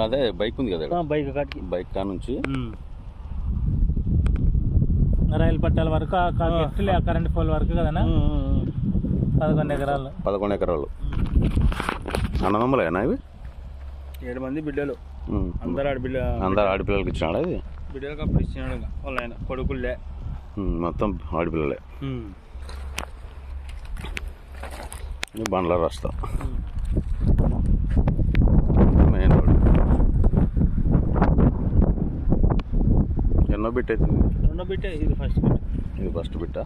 అదే బైక్ ఉంది కదా, బైక్ కాడికి, బైక్ కా నుంచి రైలు పట్టాల వరకు కరెంట్ పోల్ వరకు కదనా. 11 ఎకరాలు. 11 ఎకరాలు. అన్నదమ్ములేనా ఇవి? 7 మంది బిడ్డలు. అందరు ఆడపిల్లలకి ఇచ్చినాడా ఇది? బిడ్డలకు అప్పుడు ఇచ్చినాడు వాళ్ళ ఆయన, కొడుకులే మొత్తం ఆడపిల్లలే. బండ్ల రస్తా మెయిన్ రోడ్. ఎన్నో బిట్ అవుతుంది? రెండో బిట్టే, ఇది ఫస్ట్ బిట్. ఇది ఫస్ట్ బిట్టా?